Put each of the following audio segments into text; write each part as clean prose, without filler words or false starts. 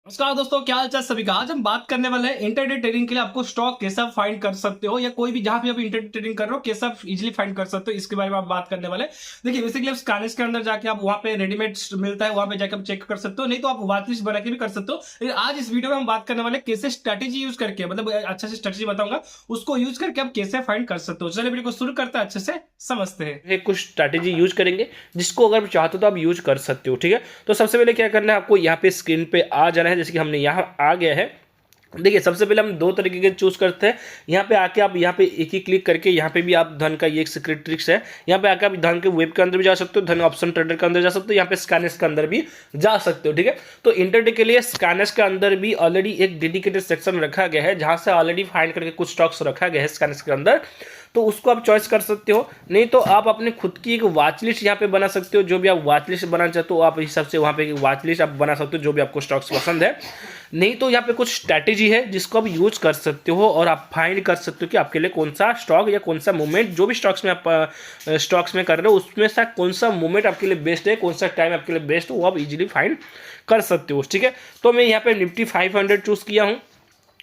नमस्कार दोस्तों, क्या हाल चाल सभी का। आज हम बात करने वाले हैं इंटरडे ट्रेडिंग के लिए आपको स्टॉक कैसा फाइंड कर सकते हो, या कोई भी जहां पे आप इंटरडे ट्रेडिंग कर रहे हो कैसा इजीली फाइंड कर सकते हो, इसके बारे में आप बात करने वाले हैं। देखिए, बेसिकली आप स्कैनर्स के अंदर जाके आप वहां पे रेडीमेड मिलता है, वहां पे जाकर आप चेक कर सकते हो, नहीं तो आप वॉच लिस्ट बना के भी कर सकते हो। लेकिन आज इस वीडियो में हम बात करने वाले कैसे स्ट्रेटेजी यूज करके, मतलब अच्छा से स्ट्रेटेजी बताऊंगा, उसको यूज करके आप कैसे फाइंड कर सकते हो। चलिए वीडियो को शुरू करते हैं, अच्छे से समझते हैं। है कुछ स्ट्रैटेजी यूज करेंगे जिसको अगर चाहते हो तो आप यूज कर सकते हो। ठीक है, तो सबसे पहले क्या करना है, आपको यहाँ पे स्क्रीन पे आ जाना है। जैसे कि हमने यहाँ आ गया है। देखिए, सबसे पहले हम दो तरीके के चूज करते हैं। यहाँ पे आके आप यहाँ पे एक ही क्लिक करके यहाँ पे भी आप धन का ये एक सीक्रेट ट्रिक्स है। यहाँ पे आके आप धन के वेब के अंदर भी जा सकते हो, धन ऑप्शन ट्रेडर के अंदर जा सकते हो, यहाँ पे स्कैनर्स के अंदर भी जा सकते हो। ठीक है, तो इंटरडे के लिए स्कैनर्स के अंदर भी ऑलरेडी एक डेडिकेटेड सेक्शन रखा गया है, जहां से ऑलरेडी फाइंड करके कुछ स्टॉक्स रखा गया है स्कैनर्स के अंदर। तो उसको आप चॉइस कर सकते हो, नहीं तो आप अपने खुद की एक वॉच लिस्ट यहाँ पे बना सकते हो। जो भी आप वॉच लिस्ट बनाना चाहते हो आप इस हिसाब से वहाँ पे वॉच लिस्ट आप बना सकते हो, जो भी आपको स्टॉक्स पसंद है। नहीं तो यहाँ पे कुछ स्ट्रैटेजी है जिसको आप यूज कर सकते हो और आप फाइंड कर सकते हो कि आपके लिए कौन सा स्टॉक या कौन सा मूवमेंट, जो भी स्टॉक्स में आप स्टॉक्स में कर रहे हो उसमें से कौन सा मूवमेंट आपके लिए बेस्ट है, कौन सा टाइम आपके लिए बेस्ट है, वो आप इजीली फाइंड कर सकते हो। ठीक है, तो मैं यहाँ पे निफ्टी 500 चूज किया हूँ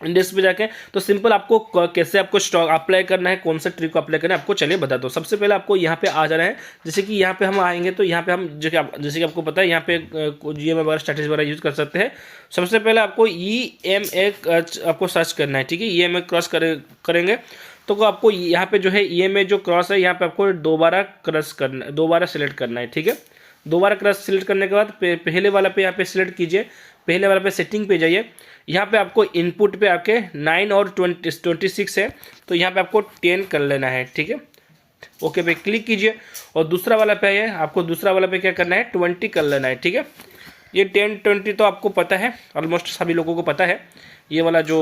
इंडेक्स पे जाके। तो सिंपल आपको कैसे आपको स्टॉक अप्लाई करना है, कौन सा ट्रिक को अप्लाई करना है आपको चलिए बता दो। सबसे पहले आपको यहाँ पे आ जाना है। जैसे कि यहाँ पे हम आएंगे तो यहाँ पे हम जैसे कि आपको पता है यहाँ पे GM वगैरह स्ट्रैटेजी वगैरह यूज कर सकते हैं। सबसे पहले आपको EMA आपको सर्च करना है। ठीक है, EMA क्रॉस करेंगे तो आपको यहाँ पे जो है EMA जो क्रॉस है यहाँ पे आपको दोबारा क्रॉस करना, दोबारा सिलेक्ट करना है। ठीक है, दोबारा क्रॉस सिलेक्ट करने के बाद पहले वाला पे यहाँ पे सिलेक्ट कीजिए, पहले वाला पे सेटिंग पे जाइए। यहाँ पे आपको इनपुट पे आपके 9 और 26 है, तो यहाँ पे आपको 10 कर लेना है। ठीक है, ओके पे क्लिक कीजिए और दूसरा वाला पे है, आपको दूसरा वाला पे क्या करना है 20 कर लेना है। ठीक है, ये 10 20 तो आपको पता है, ऑलमोस्ट सभी लोगों को पता है ये वाला जो।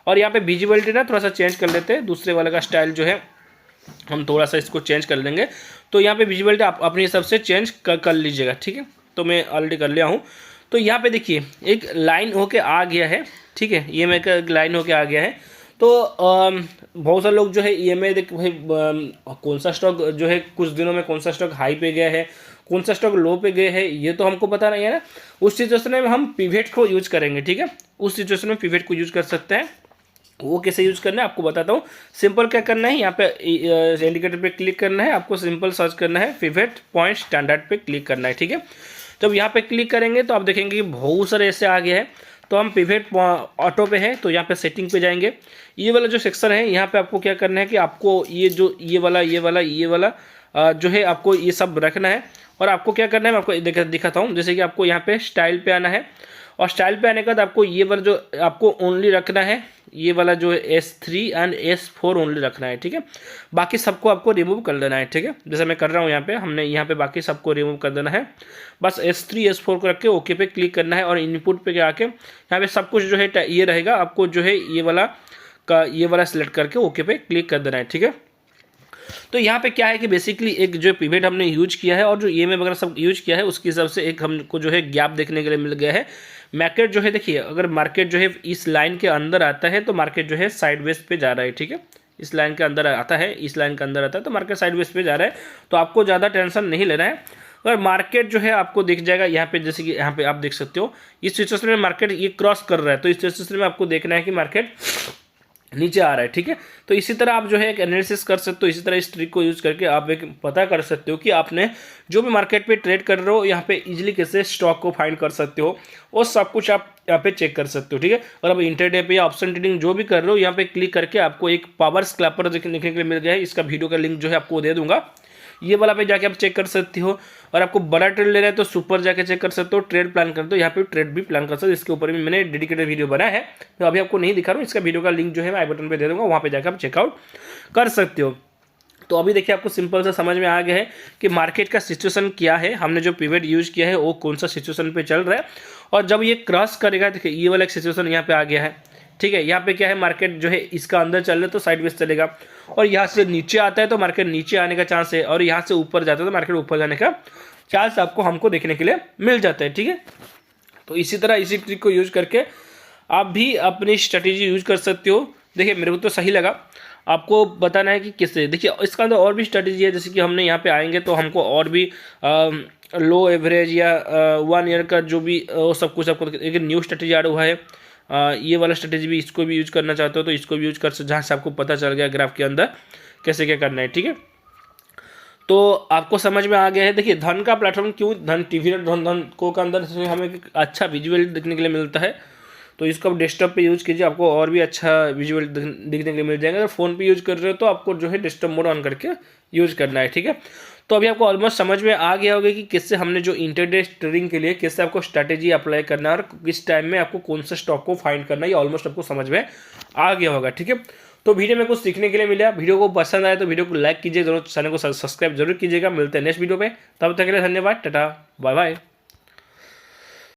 और यहाँ पे विजिबिलिटी ना थोड़ा सा चेंज कर लेते हैं, दूसरे वाले का स्टाइल जो है हम थोड़ा सा इसको चेंज कर लेंगे। तो यहाँ पे विजिबिलिटी आप अपने हिसाब से चेंज कर लीजिएगा। ठीक है, तो मैं ऑलरेडी कर लिया हूँ। तो यहाँ पे देखिए एक लाइन होके आ गया है। ठीक है, EMA का एक लाइन होके आ गया है। तो बहुत सारे लोग जो है EMA देख भाई कौन सा स्टॉक जो है कुछ दिनों में कौन सा स्टॉक हाई पे गया है, कौन सा स्टॉक लो पे गया है, ये तो हमको पता नहीं है ना। उस सिचुएशन में हम पिवेट को यूज करेंगे। ठीक है, उस सिचुएशन में पिवेट को यूज कर सकते हैं। वो कैसे यूज करना है आपको बताता हूँ। सिंपल क्या करना है, यहाँ पे इंडिकेटर पे क्लिक करना है, आपको सिंपल सर्च करना है पिवट पॉइंट स्टैंडर्ड पे क्लिक करना है। ठीक है, जब यहाँ पे क्लिक करेंगे तो आप देखेंगे कि बहुत सारे ऐसे आ गया है। तो हम पिवट ऑटो पे है, तो यहाँ पे सेटिंग पे जाएंगे। ये वाला जो सेक्शन है यहाँ पे आपको क्या करना है कि आपको ये वाला जो है आपको ये सब रखना है। और आपको क्या करना है मैं आपको दिखाता हूँ। जैसे कि आपको यहाँ पे स्टाइल पे आना है, और स्टाइल पे आने के बाद आपको ये वाला जो आपको ओनली रखना है, ये वाला जो है S3 एंड S4 ओनली रखना है। ठीक है, बाकी सबको आपको रिमूव कर देना है। ठीक है, जैसे मैं कर रहा हूँ यहाँ पे, हमने यहाँ पे बाकी सबको रिमूव कर देना है। बस S3 S4 को रख के ओके पे क्लिक करना है, और इनपुट पे आके यहाँ पे सब कुछ जो है ये रहेगा। आपको जो है ये वाला सेलेक्ट करके ओके पे क्लिक कर देना है। ठीक है, तो यहाँ पे क्या है कि बेसिकली एक जो पिवट हमने यूज किया है और जो EMA वगैरह सब यूज किया है उसके हिसाब से एक हमको जो है गैप देखने के लिए मिल गया है। मार्केट जो है देखिए, अगर मार्केट जो है इस लाइन के अंदर आता है तो मार्केट जो है साइडवेज पे जा रहा है। ठीक है, इस लाइन के अंदर आता है, इस लाइन के अंदर आता है तो मार्केट साइडवेज पे जा रहा है। तो आपको ज़्यादा टेंशन नहीं लेना है। और मार्केट जो है आपको दिख जाएगा यहाँ पे, जैसे कि यहाँ पे आप देख सकते हो इस सिचुएशन में मार्केट ये क्रॉस कर रहा है। तो इस सिचुएशन में आपको देखना है कि मार्केट नीचे आ रहा है। ठीक है, तो इसी तरह आप जो है एक एनालिसिस कर सकते हो। इसी तरह इस ट्रिक को यूज करके आप एक पता कर सकते हो कि आपने जो भी मार्केट पे ट्रेड कर रहे हो यहाँ पे इजीली कैसे स्टॉक को फाइंड कर सकते हो, और सब कुछ आप यहाँ पे चेक कर सकते हो। ठीक है, और अब इंटरडे पे या ऑप्शन ट्रेडिंग जो भी कर रहे हो यहाँ पे क्लिक करके आपको एक पावर स्क्रैपर देखने के लिए मिल गया है। इसका वीडियो का लिंक जो है आपको दे दूंगा, ये वाला पे जाके आप चेक कर सकते हो। और आपको बड़ा ट्रेड लेना है तो सुपर जाके चेक कर सकते हो, ट्रेड प्लान करते हो यहाँ पे ट्रेड भी प्लान कर सकते हो। इसके ऊपर भी मैंने डेडिकेटेड वीडियो बनाया है, तो अभी आपको नहीं दिखा रहा हूँ। इसका वीडियो का लिंक जो है मैं आई बटन पे दे दूंगा, वहाँ पे जाकर आप चेकआउट कर सकते हो। तो अभी देखिए आपको सिंपल सा समझ में आ गया है कि मार्केट का सिचुएशन क्या है, हमने जो पिवट यूज किया है वो कौन सा सिचुएशन पे चल रहा है। और जब ये क्रॉस करेगा, देखिए ये वाला एक सिचुएशन यहाँ पे आ गया है। ठीक है, यहाँ पे क्या है मार्केट जो है इसका अंदर चल रहा है तो साइडवेज चलेगा, और यहाँ से नीचे आता है तो मार्केट नीचे आने का चांस है, और यहाँ से ऊपर जाता है तो मार्केट ऊपर जाने का चांस आपको हमको देखने के लिए मिल जाता है। ठीक है, तो इसी तरह इसी ट्रिक को यूज करके आप भी अपनी स्ट्रेटेजी यूज कर सकते हो। देखिए मेरे को तो सही लगा, आपको बताना है कि किससे। देखिए इसका अंदर और भी स्ट्रेटेजी है, जैसे कि हमने यहाँ पे आएंगे तो हमको और भी लो एवरेज या 1 ईयर का जो भी वो सब कुछ आपको एक न्यू स्ट्रेटेजी ऐड हुआ है। ये वाला स्ट्रेटेजी भी, इसको भी यूज करना चाहते हो तो इसको भी यूज कर सकते, जहाँ से आपको पता चल गया ग्राफ के अंदर कैसे क्या करना है। ठीक है, तो आपको समझ में आ गया है। देखिए धन का प्लेटफॉर्म क्यों, धन टीवी धन को के अंदर से हमें एक अच्छा विजुअल देखने के लिए मिलता है, तो इसको आप डेस्कटॉप पे यूज़ कीजिए, आपको और भी अच्छा विजुअल दिखने के लिए मिल जाएगा। अगर फ़ोन पे यूज़ कर रहे हो तो आपको जो है डेस्कटॉप मोड ऑन करके यूज़ करना है। ठीक है, तो अभी आपको ऑलमोस्ट समझ में आ गया होगा कि किससे हमने जो इंटरडे ट्रेडिंग के लिए किससे आपको स्ट्रैटेजी अप्लाई करना है और किस टाइम में आपको कौन सा स्टॉक को फाइंड करना है, ये ऑलमोस्ट आपको समझ में आ गया होगा। ठीक है, तो वीडियो में कुछ सीखने के लिए मिला। वीडियो को पसंद आए तो वीडियो को लाइक कीजिए, जरूर चैनल को सब्सक्राइब जरूर कीजिएगा। मिलते हैं नेक्स्ट वीडियो पे, तब तक के लिए धन्यवाद, टाटा बाय बाय।